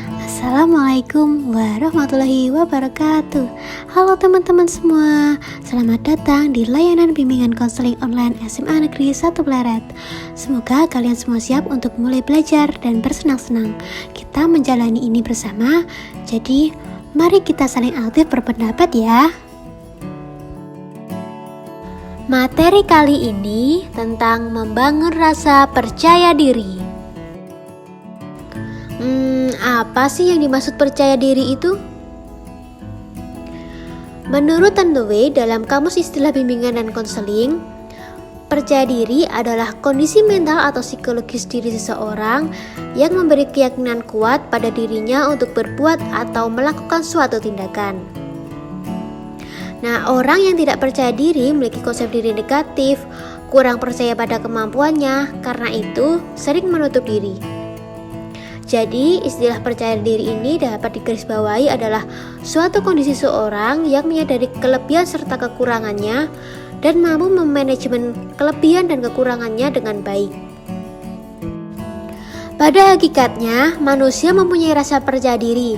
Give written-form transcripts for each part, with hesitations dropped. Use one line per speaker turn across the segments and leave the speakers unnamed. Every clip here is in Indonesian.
Assalamualaikum warahmatullahi wabarakatuh. Halo teman-teman semua, selamat datang di layanan bimbingan konseling online SMA Negeri 1 Pleret. Semoga kalian semua siap untuk mulai belajar dan bersenang-senang. Kita menjalani ini bersama, jadi mari kita saling aktif berpendapat ya. Materi kali ini tentang membangun rasa percaya diri. Apa sih yang dimaksud percaya diri itu? Menurut Tandowi dalam Kamus Istilah Bimbingan dan Konseling, percaya diri adalah kondisi mental atau psikologis diri seseorang yang memberi keyakinan kuat pada dirinya untuk berbuat atau melakukan suatu tindakan. Nah, orang yang tidak percaya diri memiliki konsep diri negatif, kurang percaya pada kemampuannya, karena itu sering menutup diri. Jadi, istilah percaya diri ini dapat digarisbawahi adalah suatu kondisi seorang yang menyadari kelebihan serta kekurangannya dan mampu memanajemen kelebihan dan kekurangannya dengan baik. Pada hakikatnya, manusia mempunyai rasa percaya diri.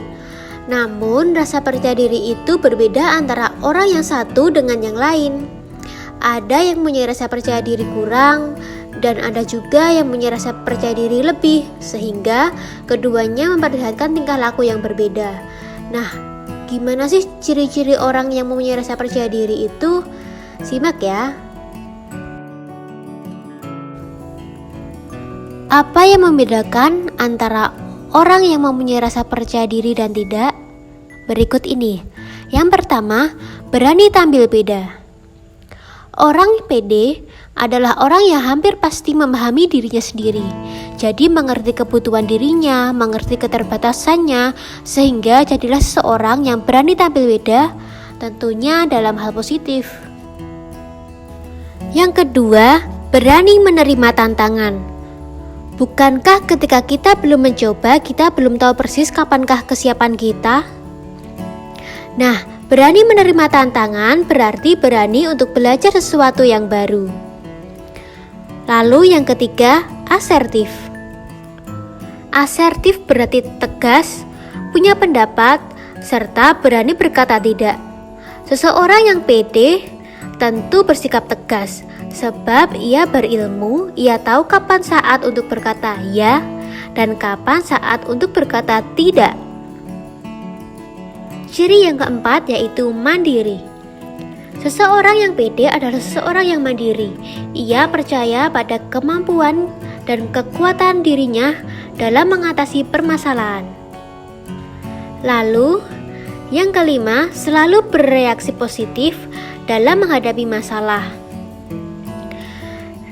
Namun, rasa percaya diri itu berbeda antara orang yang satu dengan yang lain. Ada yang mempunyai rasa percaya diri kurang, dan ada juga yang punya rasa percaya diri lebih, sehingga keduanya memperlihatkan tingkah laku yang berbeda. Nah, gimana sih ciri-ciri orang yang mempunyai rasa percaya diri itu? Simak ya. Apa yang membedakan antara orang yang mempunyai rasa percaya diri dan tidak? Berikut ini. Yang pertama, berani tampil beda. Orang pede adalah orang yang hampir pasti memahami dirinya sendiri. Jadi mengerti kebutuhan dirinya, mengerti keterbatasannya, sehingga jadilah seseorang yang berani tampil beda, tentunya dalam hal positif. Yang kedua, berani menerima tantangan. Bukankah ketika kita belum mencoba, kita belum tahu persis kapankah kesiapan kita? Nah, berani menerima tantangan berarti berani untuk belajar sesuatu yang baru. Lalu yang ketiga, asertif. Asertif berarti tegas, punya pendapat, serta berani berkata tidak. Seseorang yang pede tentu bersikap tegas, sebab ia berilmu, ia tahu kapan saat untuk berkata ya, dan kapan saat untuk berkata tidak. Ciri yang keempat yaitu mandiri. Seseorang yang pede adalah seseorang yang mandiri. Ia percaya pada kemampuan dan kekuatan dirinya dalam mengatasi permasalahan. Lalu, yang kelima, selalu bereaksi positif dalam menghadapi masalah.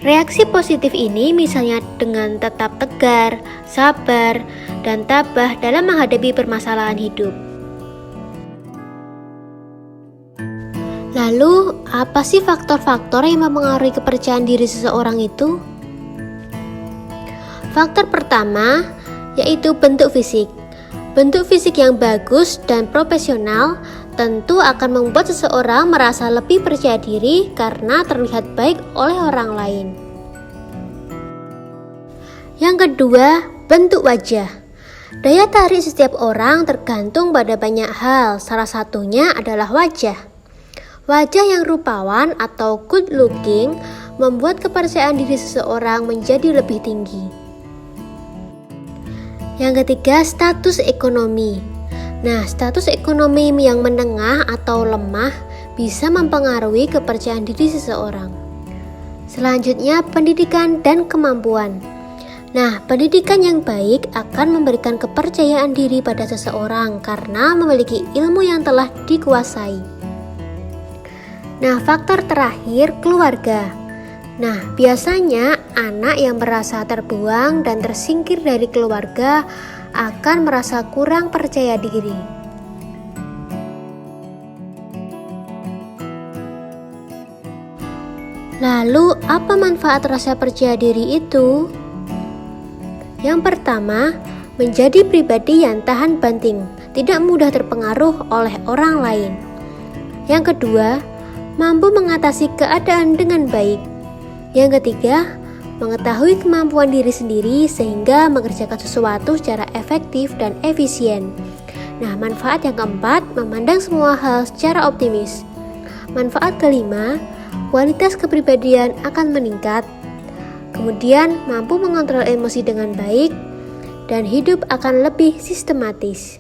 Reaksi positif ini misalnya dengan tetap tegar, sabar, dan tabah dalam menghadapi permasalahan hidup. Lalu, apa sih faktor-faktor yang mempengaruhi kepercayaan diri seseorang itu? Faktor pertama yaitu bentuk fisik. Bentuk fisik yang bagus dan profesional tentu akan membuat seseorang merasa lebih percaya diri karena terlihat baik oleh orang lain. Yang kedua, bentuk wajah. Daya tarik setiap orang tergantung pada banyak hal, salah satunya adalah wajah. Wajah yang rupawan atau good looking membuat kepercayaan diri seseorang menjadi lebih tinggi. Yang ketiga, status ekonomi. Nah, status ekonomi yang menengah atau lemah bisa mempengaruhi kepercayaan diri seseorang. Selanjutnya, pendidikan dan kemampuan. Nah, pendidikan yang baik akan memberikan kepercayaan diri pada seseorang karena memiliki ilmu yang telah dikuasai. Nah, faktor terakhir, keluarga. Nah, biasanya anak yang merasa terbuang dan tersingkir dari keluarga akan merasa kurang percaya diri. Lalu, apa manfaat rasa percaya diri itu? Yang pertama, menjadi pribadi yang tahan banting, tidak mudah terpengaruh oleh orang lain. Yang kedua, mampu mengatasi keadaan dengan baik. Yang ketiga, mengetahui kemampuan diri sendiri sehingga mengerjakan sesuatu secara efektif dan efisien. Nah, manfaat yang keempat, memandang semua hal secara optimis. Manfaat kelima, kualitas kepribadian akan meningkat. Kemudian, mampu mengontrol emosi dengan baik dan hidup akan lebih sistematis.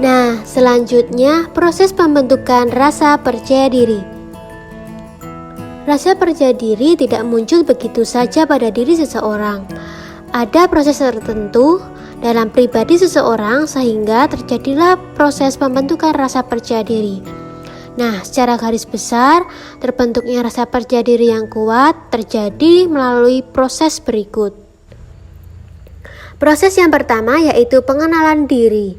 Nah, selanjutnya proses pembentukan rasa percaya diri. Rasa percaya diri tidak muncul begitu saja pada diri seseorang. Ada proses tertentu dalam pribadi seseorang sehingga terjadilah proses pembentukan rasa percaya diri. Nah, secara garis besar, terbentuknya rasa percaya diri yang kuat terjadi melalui proses berikut. Proses yang pertama yaitu pengenalan diri.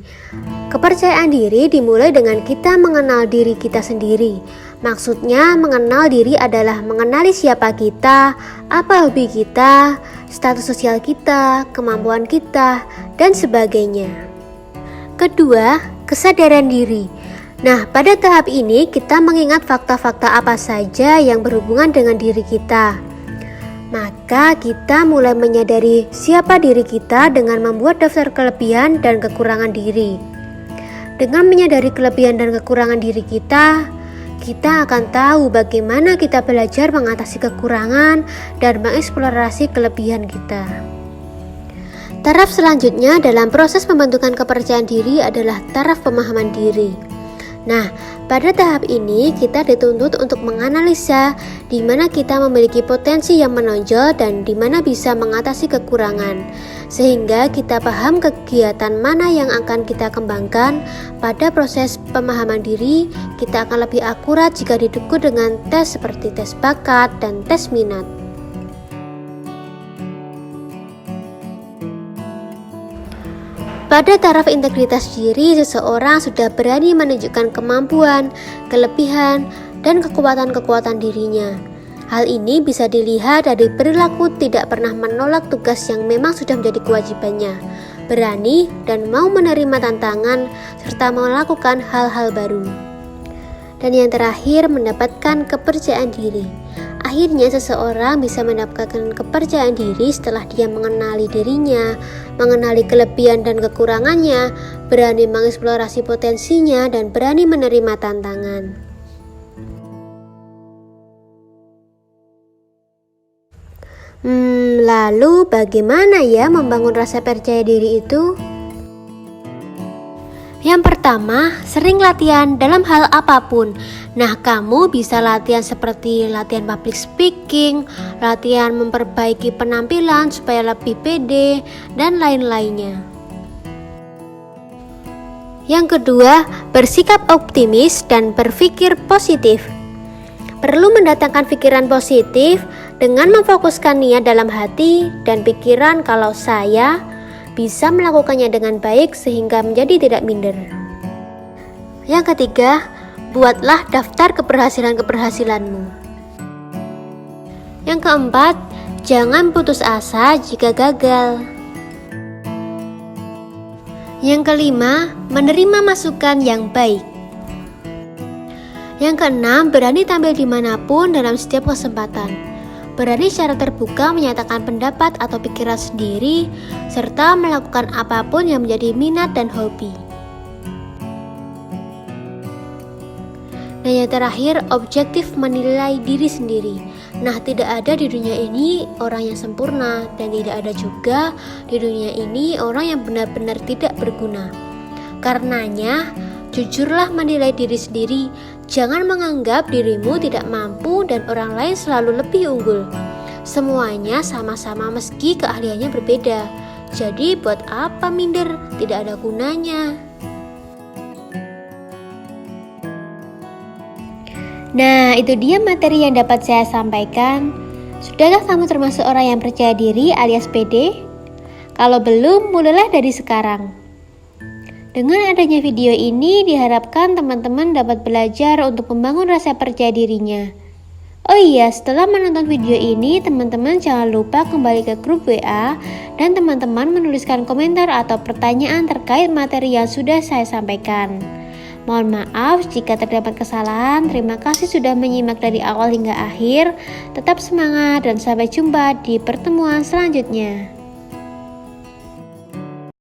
Kepercayaan diri dimulai dengan kita mengenal diri kita sendiri. Maksudnya, mengenal diri adalah mengenali siapa kita, apa hobi kita, status sosial kita, kemampuan kita, dan sebagainya. Kedua, kesadaran diri. Nah, pada tahap ini kita mengingat fakta-fakta apa saja yang berhubungan dengan diri kita. Maka kita mulai menyadari siapa diri kita dengan membuat daftar kelebihan dan kekurangan diri. Dengan menyadari kelebihan dan kekurangan diri kita akan tahu bagaimana kita belajar mengatasi kekurangan dan mengeksplorasi kelebihan kita. Taraf selanjutnya dalam proses pembentukan kepercayaan diri adalah taraf pemahaman diri. Nah, pada tahap ini kita dituntut untuk menganalisa di mana kita memiliki potensi yang menonjol dan di mana bisa mengatasi kekurangan, sehingga kita paham kegiatan mana yang akan kita kembangkan. Pada proses pemahaman diri, kita akan lebih akurat jika didukung dengan tes seperti tes bakat dan tes minat. Pada taraf integritas diri, seseorang sudah berani menunjukkan kemampuan, kelebihan, dan kekuatan-kekuatan dirinya. Hal ini bisa dilihat dari perilaku tidak pernah menolak tugas yang memang sudah menjadi kewajibannya, berani dan mau menerima tantangan, serta melakukan hal-hal baru. Dan yang terakhir, mendapatkan kepercayaan diri. Akhirnya seseorang bisa mendapatkan kepercayaan diri setelah dia mengenali dirinya, mengenali kelebihan dan kekurangannya, berani mengeksplorasi potensinya, dan berani menerima tantangan. Lalu bagaimana ya membangun rasa percaya diri itu? Yang pertama, sering latihan dalam hal apapun. Nah, kamu bisa latihan seperti latihan public speaking, latihan memperbaiki penampilan supaya lebih pede, dan lain-lainnya. Yang kedua, bersikap optimis dan berpikir positif. Perlu mendatangkan pikiran positif dengan memfokuskan niat dalam hati dan pikiran kalau saya bisa melakukannya dengan baik sehingga menjadi tidak minder. Yang ketiga, buatlah daftar keberhasilan-keberhasilanmu. Yang keempat, jangan putus asa jika gagal. Yang kelima, menerima masukan yang baik. Yang keenam, berani tampil dimanapun dalam setiap kesempatan. Berani secara terbuka menyatakan pendapat atau pikiran sendiri, serta melakukan apapun yang menjadi minat dan hobi. Dan yang terakhir, objektif menilai diri sendiri. Nah, tidak ada di dunia ini orang yang sempurna, dan tidak ada juga di dunia ini orang yang benar-benar tidak berguna. Karenanya, jujurlah menilai diri sendiri. Jangan menganggap dirimu tidak mampu dan orang lain selalu lebih unggul. Semuanya sama-sama meski keahliannya berbeda. Jadi buat apa minder? Tidak ada gunanya. Nah, itu dia materi yang dapat saya sampaikan. Sudahkah kamu termasuk orang yang percaya diri alias pede? Kalau belum, mulailah dari sekarang. Dengan adanya video ini, diharapkan teman-teman dapat belajar untuk membangun rasa percaya dirinya. Oh iya, setelah menonton video ini, teman-teman jangan lupa kembali ke grup WA dan teman-teman menuliskan komentar atau pertanyaan terkait materi yang sudah saya sampaikan. Mohon maaf jika terdapat kesalahan. Terima kasih sudah menyimak dari awal hingga akhir. Tetap semangat dan sampai jumpa di pertemuan selanjutnya.